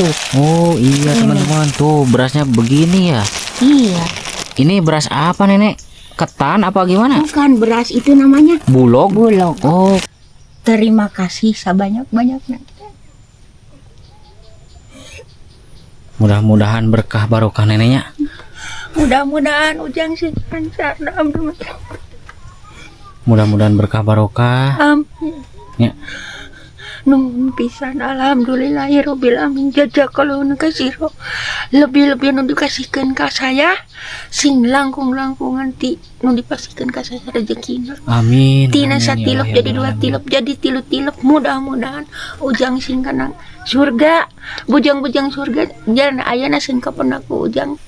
tuh. Oh iya Ini. teman-teman, tuh berasnya begini ya. Iya. Ini beras apa nenek? Ketan apa gimana? Bukan beras itu namanya Bulog. bulog. Oh, Terima kasih sebanyak-banyaknya. mudah-mudahan berkah barokah neneknya. Mudah-mudahan Ujang sih lancar dalam rumah. Mudah-mudahan berkah barokah. Amin. Ya. Nuhun pisan alhamdulillahirabbil alamin jazakallahu kasiro. Lebih-lebih nu dikasihkeun ka saya sing langkung-langkungan ti nu dipasihkeun ka saya rezekina. Amin. Tina amin, ya satilep Allah, ya jadi dua Rabbal tilep jadi tilu-tilep. Mudah-mudahan Ujang sing kana surga. Bujang-bujang surga jalan ayana sing kapendak ku Ujang.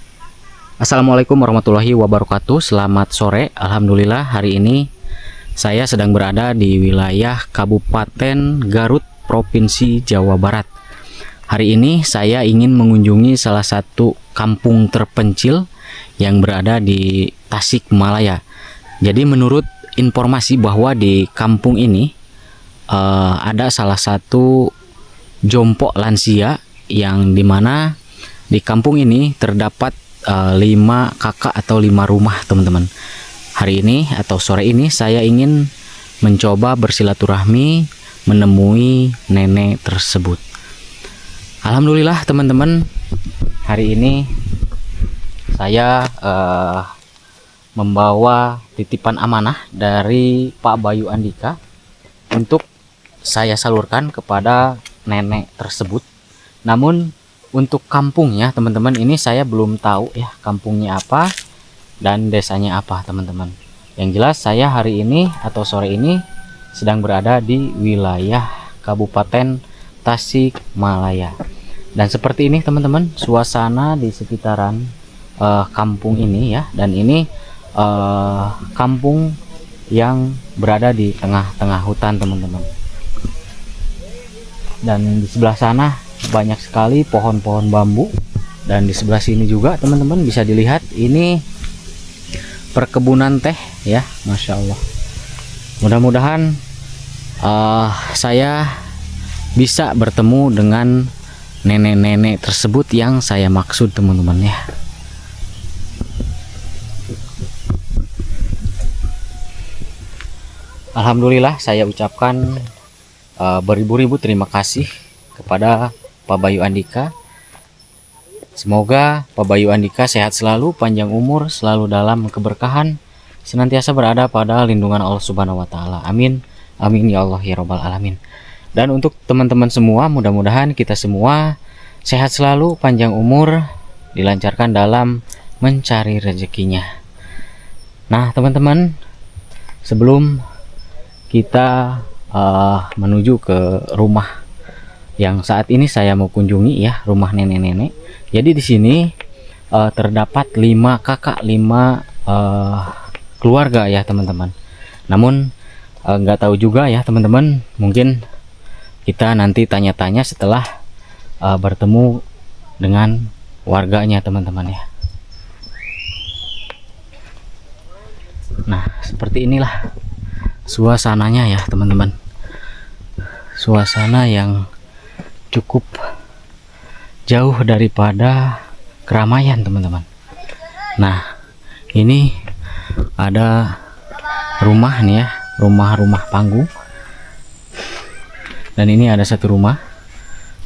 Assalamualaikum warahmatullahi wabarakatuh. Selamat sore. Alhamdulillah hari ini saya sedang berada di wilayah Kabupaten Garut, Provinsi Jawa Barat. Hari ini saya ingin mengunjungi salah satu kampung terpencil yang berada di Tasikmalaya. Jadi menurut informasi bahwa di kampung ini ada salah satu jompo lansia yang dimana di kampung ini terdapat 5 kakak atau 5 rumah teman-teman. Hari ini atau sore ini saya ingin mencoba bersilaturahmi menemui nenek tersebut. Alhamdulillah teman-teman, hari ini saya membawa titipan amanah dari Pak Bayu Andika untuk saya salurkan kepada nenek tersebut. Namun untuk kampungnya teman-teman ini saya belum tahu ya kampungnya apa dan desanya apa teman-teman. Yang jelas saya hari ini atau sore ini sedang berada di wilayah Kabupaten Tasikmalaya. Dan seperti ini teman-teman suasana di sekitaran kampung ini ya. Dan ini kampung yang berada di tengah-tengah hutan teman-teman. Dan di sebelah sana banyak sekali pohon-pohon bambu. Dan di sebelah sini juga teman-teman bisa dilihat ini perkebunan teh ya, Masya Allah. Mudah-mudahan saya bisa bertemu dengan nenek-nenek tersebut yang saya maksud teman-teman ya. Alhamdulillah saya ucapkan beribu-ribu terima kasih kepada Pak Bayu Andika. Semoga Pak Bayu Andika sehat selalu, panjang umur, selalu dalam keberkahan, senantiasa berada pada lindungan Allah Subhanahu wa taala. Amin. Amin ya Allah ya Rabbal alamin. Dan untuk teman-teman semua, mudah-mudahan kita semua sehat selalu, panjang umur, dilancarkan dalam mencari rezekinya. Nah, teman-teman, sebelum kita menuju ke rumah yang saat ini saya mau kunjungi ya, rumah nenek-nenek. Jadi di sini terdapat 5 kakak, 5 keluarga ya teman-teman. Namun nggak tahu juga ya teman-teman, mungkin kita nanti tanya-tanya setelah bertemu dengan warganya teman-teman ya. Nah seperti inilah suasananya ya teman-teman. Suasana yang cukup jauh daripada keramaian teman-teman. Nah ini ada rumah nih ya, rumah-rumah panggung. Dan ini ada 1 rumah,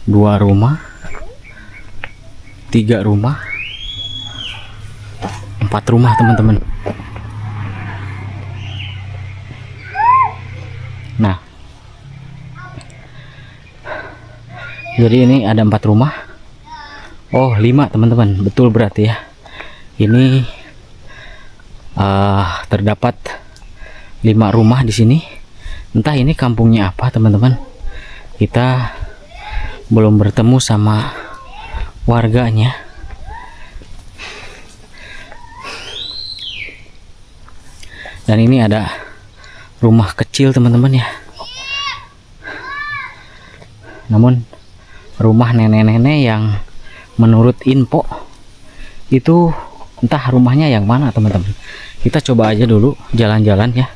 2 rumah, 3 rumah, 4 rumah teman-teman. Nah jadi ini ada 4 rumah. Oh 5 teman-teman, betul berarti ya. Ini terdapat 5 rumah di sini. Entah ini kampungnya apa teman-teman. Kita belum bertemu sama warganya. Dan ini ada rumah kecil teman-teman ya. Namun rumah nenek-nenek yang menurut info itu entah rumahnya yang mana teman-teman. Kita coba aja dulu jalan-jalan ya.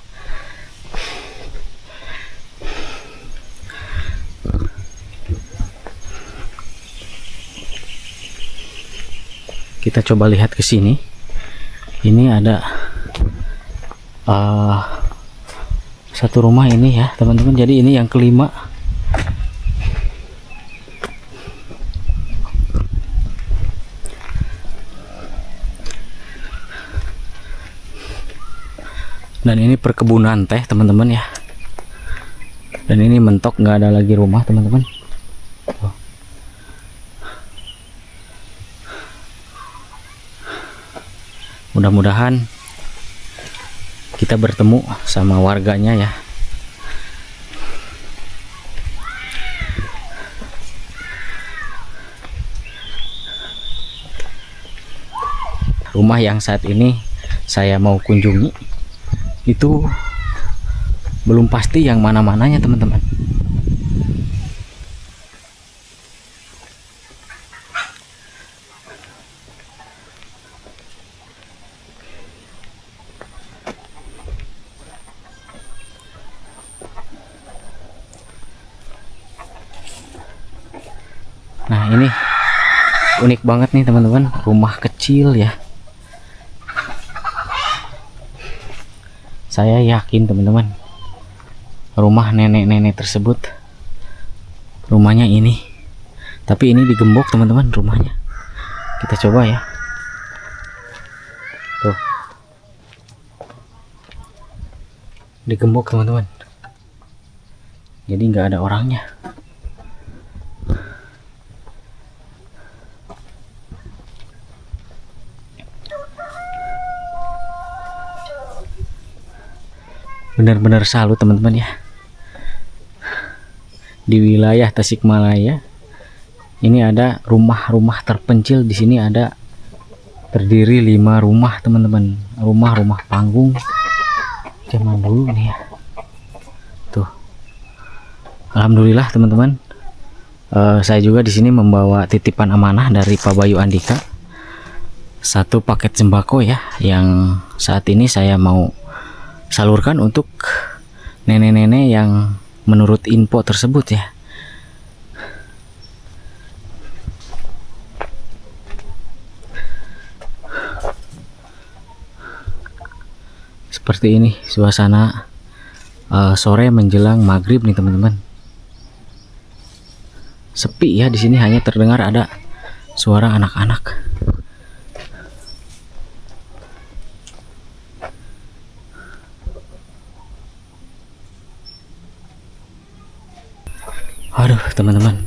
Kita coba lihat ke sini. Ini ada satu rumah ini ya teman-teman. Jadi ini yang kelima. Dan ini perkebunan teh teman-teman ya. Dan ini mentok, nggak ada lagi rumah teman-teman. Tuh. Mudah-mudahan kita bertemu sama warganya ya. Rumah yang saat ini saya mau kunjungi itu belum pasti yang mana-mananya teman-teman. Nah ini unik banget nih teman-teman, rumah kecil ya. Saya yakin teman-teman, rumah nenek-nenek tersebut rumahnya ini. Tapi ini digembok teman-teman rumahnya. Kita coba ya. Tuh. Digembok teman-teman. Jadi nggak ada orangnya. Benar-benar salut teman-teman ya. Di wilayah Tasikmalaya ini ada rumah-rumah terpencil. Di sini ada terdiri 5 rumah teman-teman. Rumah-rumah panggung zaman dulu nih ya. Tuh. Alhamdulillah teman-teman. Saya juga di sini membawa titipan amanah dari Pak Bayu Andika. 1 paket sembako ya, yang saat ini saya mau salurkan untuk nenek-nenek yang menurut info tersebut ya. Seperti ini suasana sore menjelang maghrib nih teman-teman. Sepi ya, di sini hanya terdengar ada suara anak-anak. Aduh teman-teman.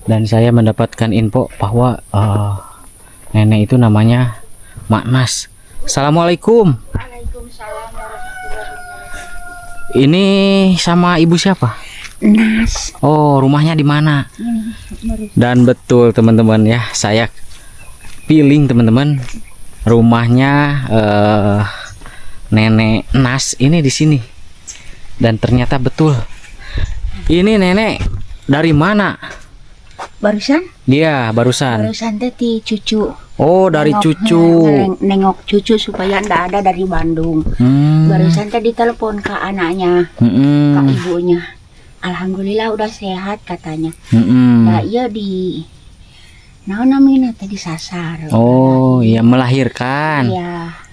Dan saya mendapatkan info bahwa nenek itu namanya Mak Nas. Assalamualaikum. Waalaikumsalam warahmatullahi wabarakatuh. Ini sama ibu siapa? Nas. Oh, rumahnya di mana? Dan betul teman-teman ya, saya feeling teman-teman, rumahnya nenek Nas ini di sini. Dan ternyata betul. Ini nenek dari mana? Barusan? Dia barusan. Barusan teh cucu. Oh, dari cucu. Nengok cucu supaya ndak ada dari Bandung. Barusan teh ditelepon ke anaknya, ke ibunya. Alhamdulillah udah sehat katanya. Nah, iya di naon namanya tadi sasar. Oh, iya melahirkan.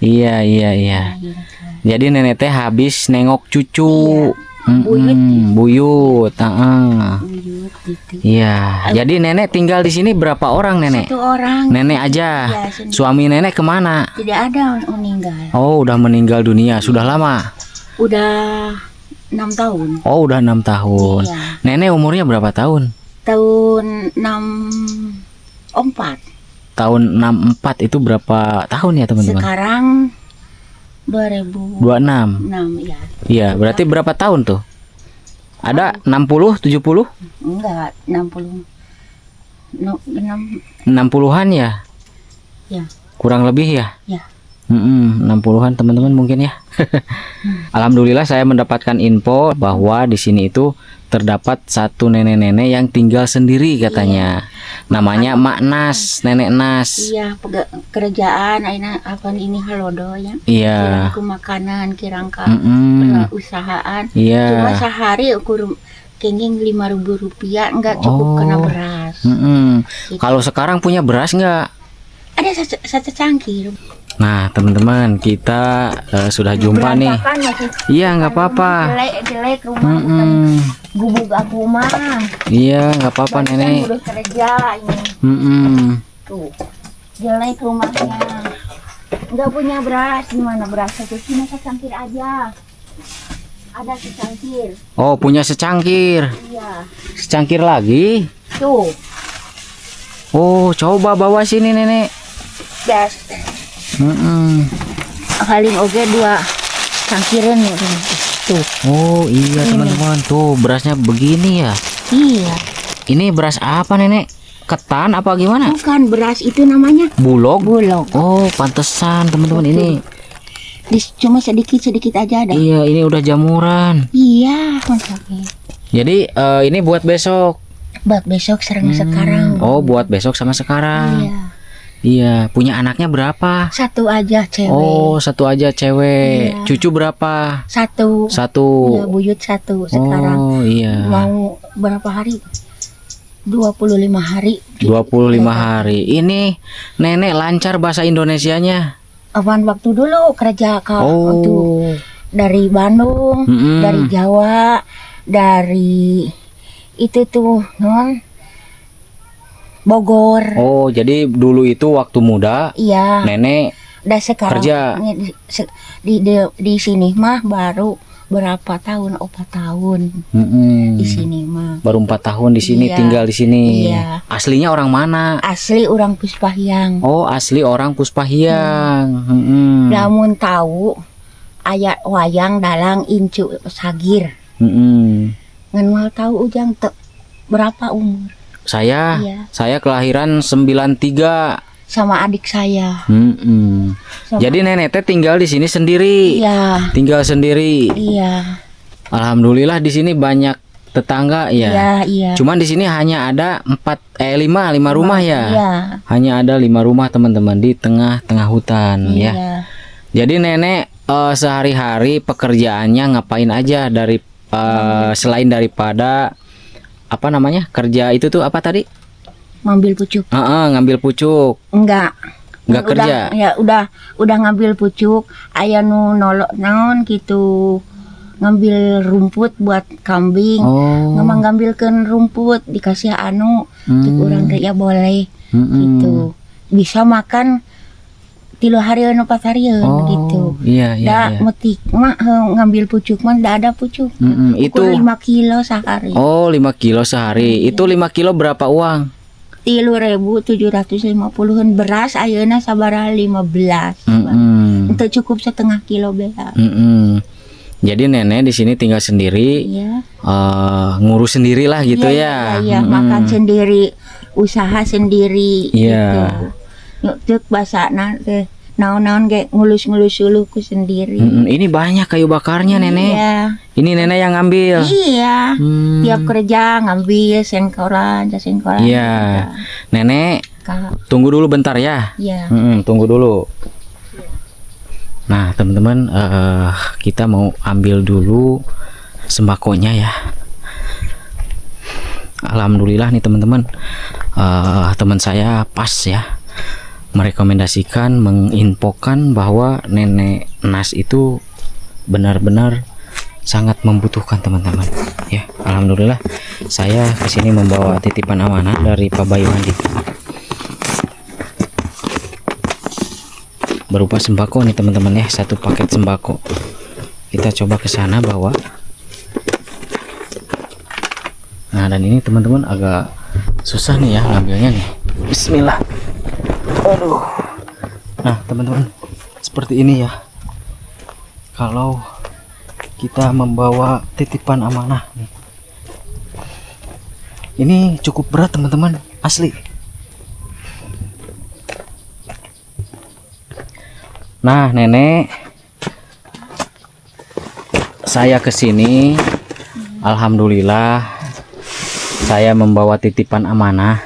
Iya. Iya. Melahirkan. Jadi nenek teh habis nengok cucu. Buyut. Buyut, Buyut gitu. Iya. Jadi nenek tinggal di sini berapa orang nenek? 1 orang. Nenek aja. Iya, Suami nenek kemana? tidak ada meninggal. Oh, udah meninggal dunia. Sudah lama? Udah 6 tahun. Oh, udah 6 tahun. Iya. Nenek umurnya berapa tahun? Tahun 64. Tahun 64 itu berapa tahun ya teman-teman? Sekarang 2026 26. ya. Iya, berarti berapa tahun tuh? Ada 60, 70? Enggak, 60. No, 60-an ya? Ya. Kurang lebih ya? Ya. 60-an teman-teman mungkin ya. Alhamdulillah saya mendapatkan info bahwa di sini itu terdapat 1 nenek-nenek yang tinggal sendiri katanya. Namanya Mak Nas, Nenek Nas. Iya, kerjaan aina apa ini halodo ya. Iya. Kirangku makanan, kirangka usahaan. Iya. Cuma sehari ukur kenging 5.000 rupiah enggak cukup kena beras. beras. Kalau sekarang punya beras nggak? Ada satu cangkir. Nah teman-teman, kita sudah jumpa nih. Berantakan masih Iya nggak apa-apa. jelek rumah bukan gubuk aku mah. Iya nggak apa-apa nenek. Udah kerja ini. Tuh jelek rumahnya. Nggak punya beras, gimana beras satu sini secangkir aja. Ada secangkir. Oh punya secangkir. Iya. Secangkir lagi. Tuh. Oh coba bawa sini nenek. Gas. Paling oke 2 cangkiran tuh. Oh iya teman-teman, tuh berasnya begini ya. Iya. Ini beras apa nenek? Ketan apa gimana? Bukan beras itu namanya Bulog. bulog. Oh pantesan teman-teman ini. Cuma sedikit aja ada. Iya ini udah jamuran. Iya, masaknya. Jadi ini buat besok. Buat besok sekarang. Oh buat besok sama sekarang. Iya. Iya, punya anaknya berapa? Satu aja cewek. Oh, satu aja cewek. Iya. Cucu berapa? Satu. Satu. Ya, buyut satu sekarang. Oh, iya. Mau berapa hari? 25 hari. 25 hari. Ini nenek lancar bahasa Indonesianya. Apaan waktu dulu kerja waktu Oh. dari Bandung, dari Jawa, dari itu tuh non Bogor. Oh, jadi dulu itu waktu muda Iya. nenek Udah sekarang kerja. di sini mah baru berapa tahun? 4 tahun di sini mah. Baru 4 tahun di sini, Iya. tinggal di sini. Iya. Aslinya orang mana? Asli orang Puspahyang. Oh, asli orang Puspahyang. Lamun tahu ayat wayang dalang incu sagir. Ngan mal tahu ujang berapa umur? Saya Iya. saya kelahiran 93. Sama adik saya. Sama- Jadi nenek teh tinggal di sini sendiri. Iya. Tinggal sendiri. Iya. Alhamdulillah di sini banyak tetangga ya. Iya, iya. Cuman di sini hanya ada 5 rumah ya. Iya. Hanya ada 5 rumah teman-teman di tengah-tengah hutan Iya. ya. Jadi nenek sehari-hari pekerjaannya ngapain aja dari selain daripada apa namanya kerja itu tuh apa tadi? Ngambil pucuk. Ngambil pucuk. Enggak Nggak kerja? Ya udah ngambil pucuk. Aya nu nolok naon gitu. Ngambil rumput buat kambing. Oh. Ngambilkeun rumput dikasih anu. Cek urang teh ya boleh gitu. Bisa makan 3 harian 4 harian gitu. Iya iya. Da Iya. metik mah ngambil pucuk mah da ada pucuk. Itu Ukur 5 kilo sehari. Oh 5 kilo sehari. Itu 5 kilo berapa uang? 3.750 beras ayeuna sabaraha 15. Itu cukup setengah kilo bea. Jadi nenek di sini tinggal sendiri, Iya. ngurus sendiri lah gitu ya. Iya, makan sendiri, usaha sendiri Iya. gitu. Yuk cek basana teh naon-naon kayak ngulus-ngulus dulu ku sendiri. Ini banyak kayu bakarnya nenek. Iya. Ini nenek yang ngambil. Iya. Tiap kerja ngambil sengkoran. Iya. Nenek, tunggu dulu bentar ya. Iya. Tunggu dulu. Nah teman-teman, kita mau ambil dulu sembakonya ya. Alhamdulillah nih teman-teman, teman saya pas ya merekomendasikan, menginfokan bahwa nenek Nas itu benar-benar sangat membutuhkan teman-teman ya. Alhamdulillah saya kesini membawa titipan amanah dari Pak Bayu Andika berupa sembako nih teman-teman ya, 1 paket sembako. Kita coba ke sana bawa. Nah dan ini teman-teman agak susah nih ya ngambilnya nih. Bismillah. Aduh. Nah teman-teman, seperti ini ya kalau kita membawa titipan amanah nih. Ini cukup berat teman-teman, asli. Nah nenek, saya kesini, alhamdulillah saya membawa titipan amanah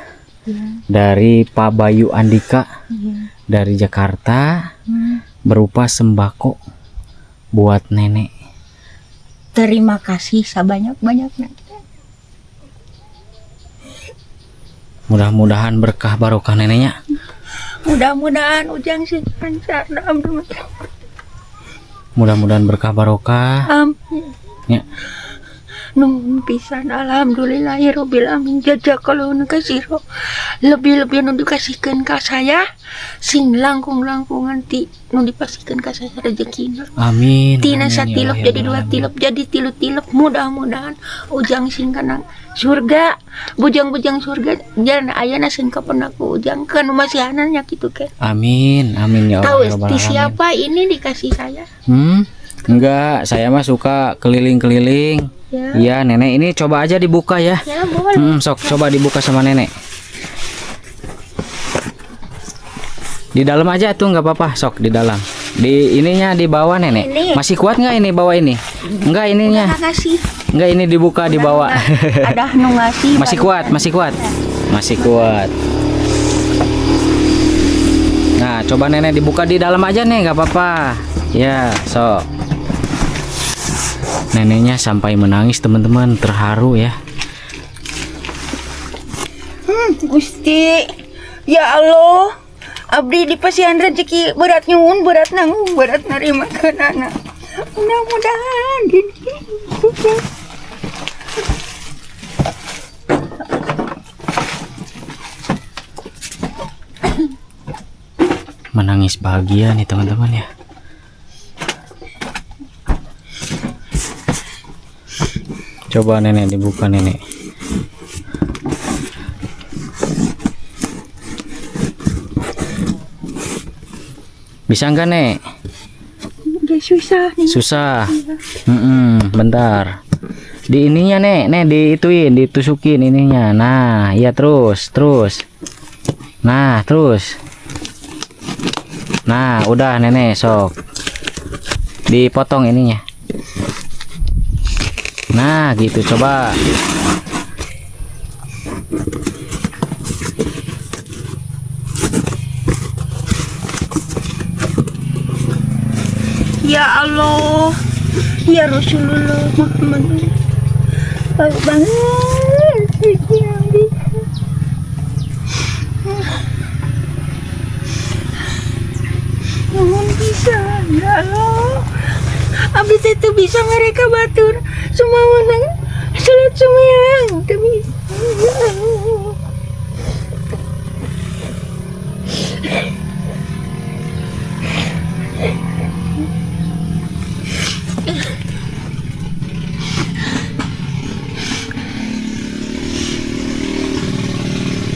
dari Pak Bayu Andika dari Jakarta berupa sembako buat nenek. Terima kasih sebanyak-banyaknya. Mudah-mudahan berkah barokah neneknya. Mudah-mudahan ujang sih lancar. Mudah-mudahan berkah barokah. Amin. Ya. Nuhun pisan alhamdulillahirobbil alamin jazakallahu kasiro. Lebih-lebih nu dikasihkeun ka saya sing langkung-langkungan ti nu dipasihkeun ka saya rezekina. Amin. Tina amin, ya satilep Allah, ya jadi dua Allah. tilep jadi tilu tilep. Mudah-mudahan ujang sing kana surga, bujang-bujang surga jangan ayana sing kapena ku ujang kan masih ananya gitu kan. Amin, amin ya Allah. Tahu ya Rabbal di alamin. siapa ini dikasih saya? Enggak, saya mah suka keliling-keliling. Ya. Iya, nenek ini coba aja dibuka ya. Ya boleh. Sok coba dibuka sama nenek. Di dalam aja tuh nggak apa-apa, sok di dalam. Di ininya di bawah nenek. Ini. Masih kuat nggak ini bawa ini? Enggak ininya. Makasih. Enggak ini dibuka di bawah. Ada nu ngasih. Masih kuat, masih kuat. Masih kuat. Nah, coba nenek dibuka di dalam aja nih, nggak apa-apa. Ya, sok. Neneknya sampai menangis teman-teman, terharu ya. Gusti, ya Allah, abdi dipasihan rezeki berat nyuwun, berat nanggung, berat nerima kenana. Mudah-mudahan gini. Menangis bahagia nih teman-teman ya. Coba nenek dibuka nenek. Bisa nggak nek? Gak susah nih. Susah. Bentar. Di ininya nek diituin, ditusukin ininya. Nah, iya terus. Nah, terus. Nah, udah nenek sok. Dipotong ininya. Nah, gitu coba. Ya Allah, ya Rasulullah Muhammad. Baik banget. Nuhun bisa, ya Allah. Abis itu bisa mereka batur semua menang salat sembahyang demi ya Allah.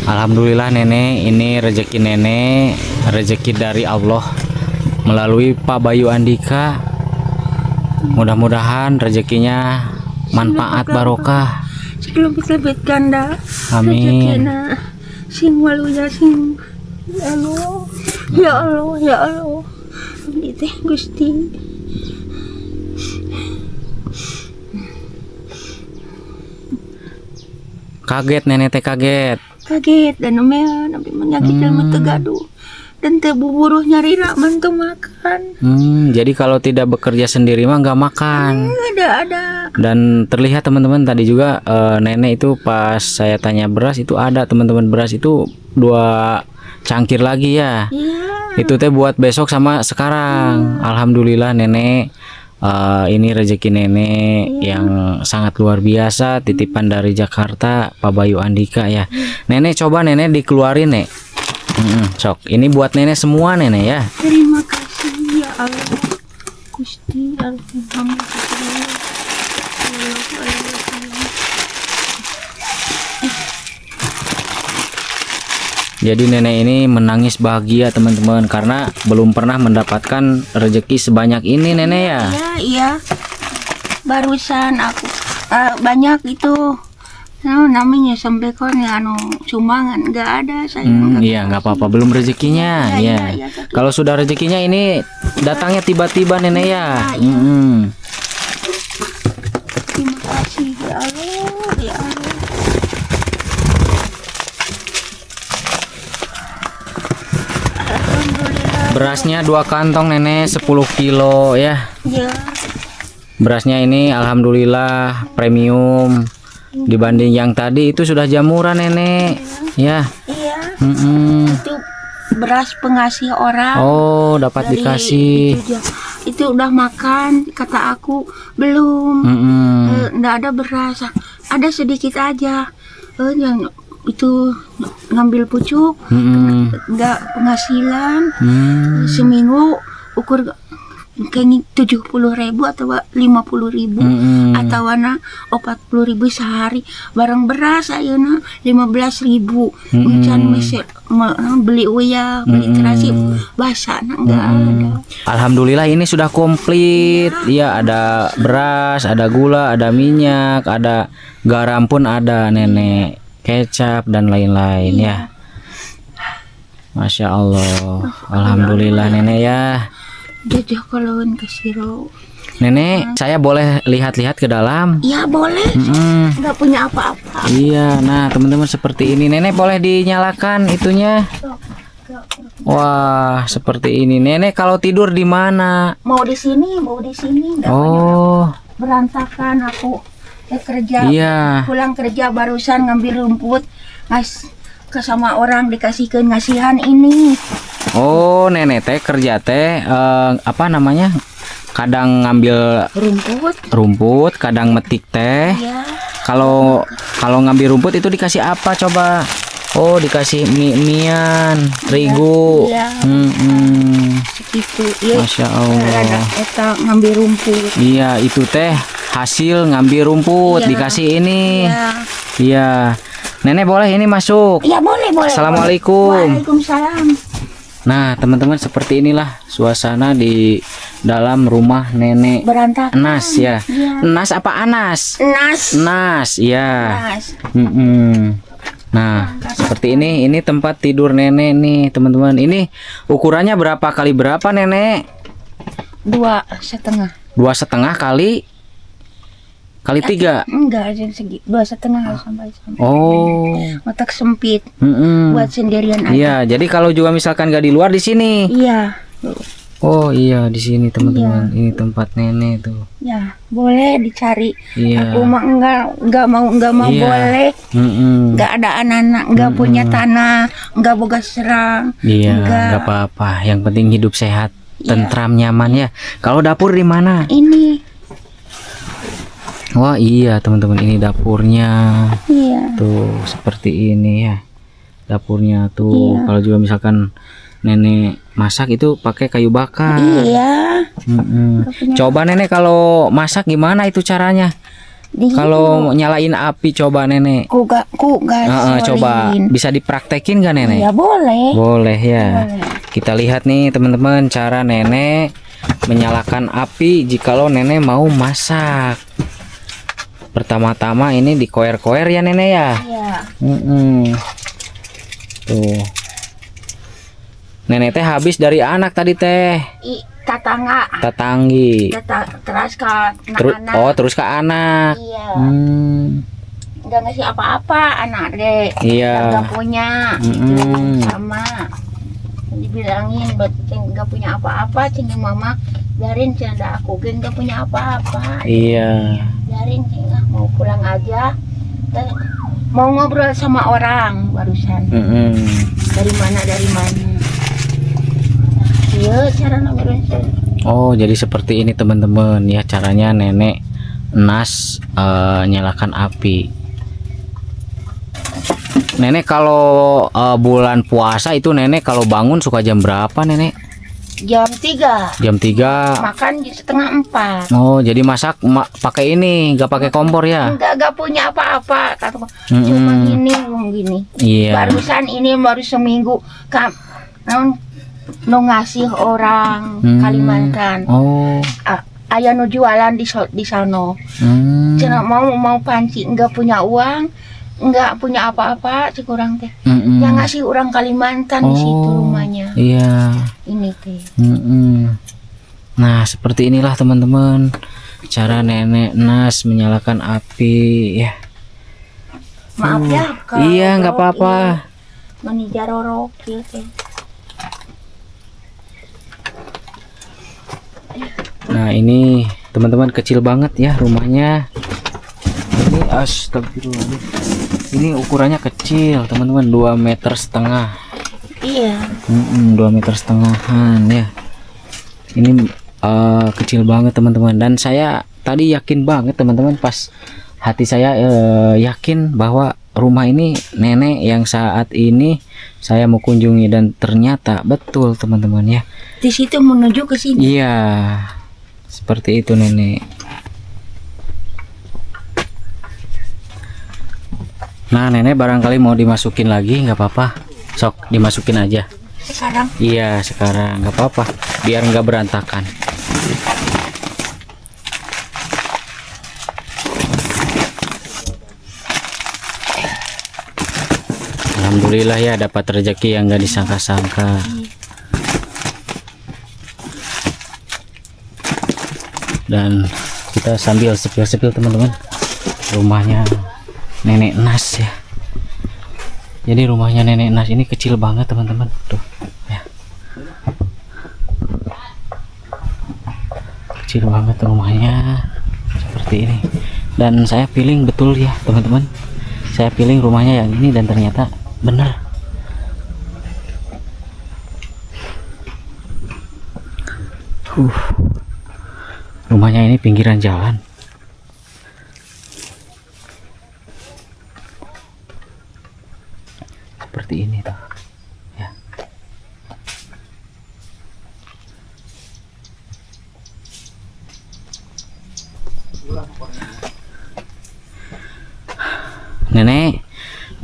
Alhamdulillah nenek, ini rezeki nenek, rezeki dari Allah melalui Pak Bayu Andika. Mudah-mudahan rezekinya manfaat barokah. Selebet ganda. Amin. Rezekina sing waluya sing ya Allah. Ya Allah, ya Allah. Abdi teh Gusti. Kaget nenek teh kaget. Kaget dan nemean abdi menyakit ilmu tegaduh dan teu buburuh nyari raman teu makan. Jadi kalau tidak bekerja sendiri mah nggak makan. Ada. Dan terlihat teman-teman tadi juga nenek itu pas saya tanya beras itu ada teman-teman, beras itu 2 cangkir lagi ya. Iya. Itu teh buat besok sama sekarang. Alhamdulillah nenek, ini rezeki nenek yang sangat luar biasa, titipan dari Jakarta Pak Bayu Andika ya. Nenek coba nenek dikeluarin nek. Sok ini buat nenek semua nenek ya. Terima kasih ya Allah. Gusti Alhamdulillah. Jadi nenek ini menangis bahagia teman-teman karena belum pernah mendapatkan rezeki sebanyak ini nenek ya. Iya. Barusan aku banyak itu namanya sembekon ya anu sumbangan nggak ada saya. Iya nggak apa-apa, belum rezekinya ya. Iya. Kalau sudah rezekinya ini datangnya tiba-tiba nenek ya. Terima kasih ya Allah, ya Allah. Berasnya 2 kantong nenek 10 kilo ya. Ya. Berasnya ini alhamdulillah premium. Dibanding yang tadi itu sudah jamuran nenek. Ya. Iya. Mm-mm. Itu beras pengasih orang. Oh, dapat Dari dikasih. itu udah makan, kata aku belum. Nggak ada beras, ada sedikit aja. Yang itu ngambil pucuk, nggak penghasilan. Seminggu ukur kayaknya 70.000 atau 50.000 atau 40.000 sehari. Barang beras ayeuna 15.000. Can beli uya, beli terasi basah nggak ada. Alhamdulillah ini sudah komplit. Iya, ada beras, ada gula, ada minyak, ada garam pun ada nenek, kecap dan lain-lain ya. Masya Allah. Alhamdulillah nenek ya. Jajah kalawan ke siro. Nenek, saya boleh lihat-lihat ke dalam? Ya boleh. Nggak punya apa-apa. Iya, nah teman-teman seperti ini. Nenek boleh dinyalakan itunya. Wah, seperti ini. Nenek kalau tidur di mana? Mau di sini, mau di sini. Nggak Oh, berantakan aku. Kerja. iya. Pulang kerja barusan ngambil rumput, ke sama orang dikasihkan ngasihan ini. Oh, nenek teh kerja teh apa namanya? Kadang ngambil rumput, kadang metik teh. Ya. Kalau ngambil rumput itu dikasih apa coba? Oh, dikasih mie-mian, terigu. Iya. Segitu. Ya. Masya Allah. Eta ngambil rumput. Iya, itu teh hasil ngambil rumput, Iya. dikasih ini. Iya. Iya. Nenek boleh ini masuk? Iya boleh. Assalamualaikum. Waalaikumsalam. Nah, teman-teman seperti inilah suasana di dalam rumah nenek Berantakan. Nas ya. Iya. Nas apa Anas? Nas, ya. Nas. Nah, seperti ini tempat tidur nenek nih, teman-teman. Ini ukurannya berapa kali berapa, nenek? 2,5. 2,5 kali 3. Enggak, aja segi 2,5 sampai. Oh. Otak sempit. Buat sendirian aja. Iya, jadi kalau juga misalkan gak di luar di sini. Iya. Oh iya, di sini teman-teman. Ini tempat nenek tuh. Ya, boleh dicari. Iya. Aku mah enggak mau Iya. boleh. Enggak ada anak-anak, enggak punya tanah, enggak boga serang. Iya, enggak apa-apa. Yang penting hidup sehat, tentram, nyaman ya. Kalau dapur di mana? Ini. Wah, iya teman-teman, ini dapurnya. Iya. Tuh, seperti ini ya. Dapurnya tuh. Iya. Kalau juga misalkan nenek masak itu pakai kayu bakar. Iya. Coba nenek kalau masak gimana itu caranya? Kalau nyalain api coba nenek. Ku gas. Coba bisa dipraktekin gak nenek? Iya boleh. Boleh ya. Boleh. Kita lihat nih teman-teman cara nenek menyalakan api jikalau nenek mau masak. Pertama-tama ini dikoer-koer ya nenek ya. Iya. Tuh. Nenek teh habis dari anak tadi teh. Tetanggi. Terus ke anak-anak. Terus ke anak. Iya. Nggak ngasih apa-apa anak deh. Iya. Nggak punya. Sama. Dibilangin nggak punya apa-apa, cing mama biarin canda aku nggak punya apa-apa. Iya. Biarin cing mau pulang aja. Mau ngobrol sama orang barusan. Dari mana? Iya, cara ngobrol. Oh, jadi seperti ini teman-teman ya caranya nenek Nas nyalakan api. Nenek kalau bulan puasa itu nenek kalau bangun suka jam berapa nenek? Jam 3. Jam 3. Makan 3:30. Oh, jadi masak pakai ini, nggak pakai kompor ya? Nggak punya apa-apa. Cuma gini. Iya. Barusan ini baru seminggu ngasih orang Kalimantan. Oh. Ayah nu jualan di sono. Cina mau panci nggak punya uang, nggak punya apa-apa kurang teh. Yang ngasih orang Kalimantan di situ rumahnya. Iya. Ini teh. Nah, seperti inilah teman-teman cara nenek Nas menyalakan api ya. Maaf ya kalau iya, nggak apa-apa. Mani jarorok gitu. Nah, ini teman-teman kecil banget ya rumahnya. Ini astagfirullah. Ini ukurannya kecil teman-teman, 2,5 meter. Iya. 2,5 meter ya. Ini kecil banget teman-teman, dan saya tadi yakin banget teman-teman, pas hati saya yakin bahwa rumah ini nenek yang saat ini saya mau kunjungi, dan ternyata betul teman-teman ya. Di situ menuju ke sini. Iya, seperti itu nenek. Nah nenek barangkali mau dimasukin lagi, nggak apa-apa, sok dimasukin aja. Sekarang Iya sekarang nggak apa-apa, biar nggak berantakan. Alhamdulillah ya, dapat rezeki yang nggak disangka-sangka. Dan kita sambil sepil-sepil teman-teman, rumahnya Nenek Nas ya. Jadi rumahnya Nenek Nas ini kecil banget teman-teman, tuh ya. Kecil banget rumahnya seperti ini. Dan saya feeling betul ya teman-teman, saya feeling rumahnya yang ini, dan ternyata bener. Rumahnya ini pinggiran jalan. Seperti ini tuh ya. Nenek,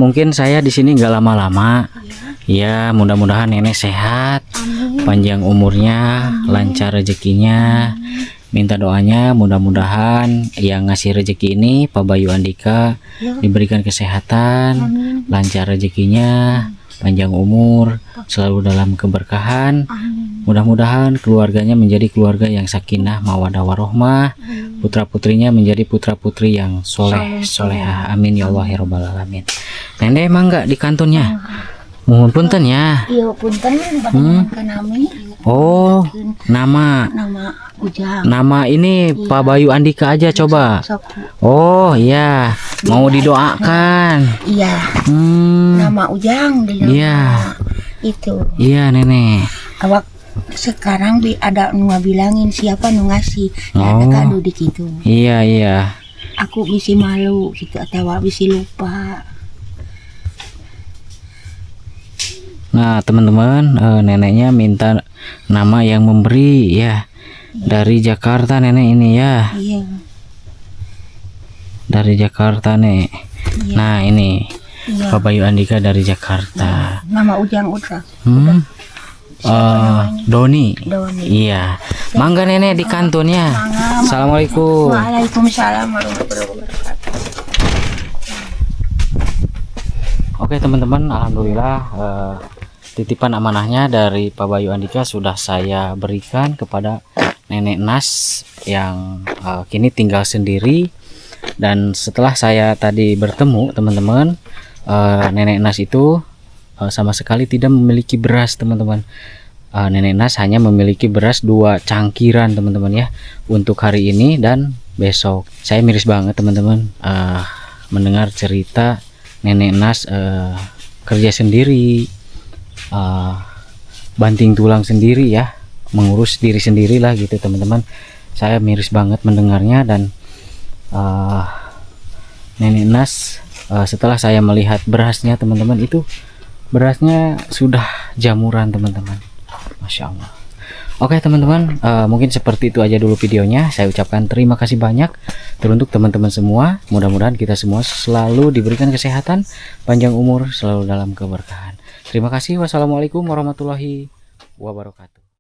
mungkin saya di sini nggak lama-lama. Ya, mudah-mudahan nenek sehat, panjang umurnya, lancar rezekinya. Minta doanya mudah-mudahan yang ngasih rezeki ini Pak Bayu Andika diberikan kesehatan, lancar rezekinya, panjang umur, selalu dalam keberkahan. Mudah-mudahan keluarganya menjadi keluarga yang sakinah, mawadah warohmah, putra-putrinya menjadi putra-putri yang soleh solehah. Amin ya Allah ya Rabbal alamin. Nenek emang nggak di kantornya? Mohon punten ya. iya punten pada nami. Oh, nama Ujang. nama ini Pak Bayu Andika aja coba. Oh iya, mau didoakan. Iya. Nama Ujang dia. Iya. Itu. Iya nenek. Awak sekarang ada nu bilangin siapa nu ngasih. Ya, ada kado di situ. Iya iya. Aku bisi malu gitu atau bisi lupa. Nah teman-teman, neneknya minta nama yang memberi ya, dari Jakarta nenek ini ya. Iya. Dari Jakarta nek. Iya. Nah ini Iya. Pak Bayu Andika dari Jakarta. Nama Ujang Utra. Doni. Doni. Iya. Mangga nenek di kantornya. Assalamualaikum. Waalaikumsalam warahmatullahi wabarakatuh. Oke teman-teman, alhamdulillah titipan amanahnya dari Pak Bayu Andika sudah saya berikan kepada Nenek Nas yang kini tinggal sendiri. Dan setelah saya tadi bertemu teman-teman, Nenek Nas itu sama sekali tidak memiliki beras teman-teman. Nenek Nas hanya memiliki beras 2 cangkiran teman-teman ya, untuk hari ini dan besok. Saya miris banget teman-teman mendengar cerita Nenek Nas kerja sendiri, banting tulang sendiri ya, mengurus diri sendiri lah gitu teman-teman. Saya miris banget mendengarnya. Dan Nenek Nas setelah saya melihat berasnya teman-teman, itu berasnya sudah jamuran teman-teman, Masya Allah. Oke teman-teman, mungkin seperti itu aja dulu videonya. Saya ucapkan terima kasih banyak teruntuk teman-teman semua. Mudah-mudahan kita semua selalu diberikan kesehatan, panjang umur, selalu dalam keberkahan. Terima kasih. Wassalamualaikum warahmatullahi wabarakatuh.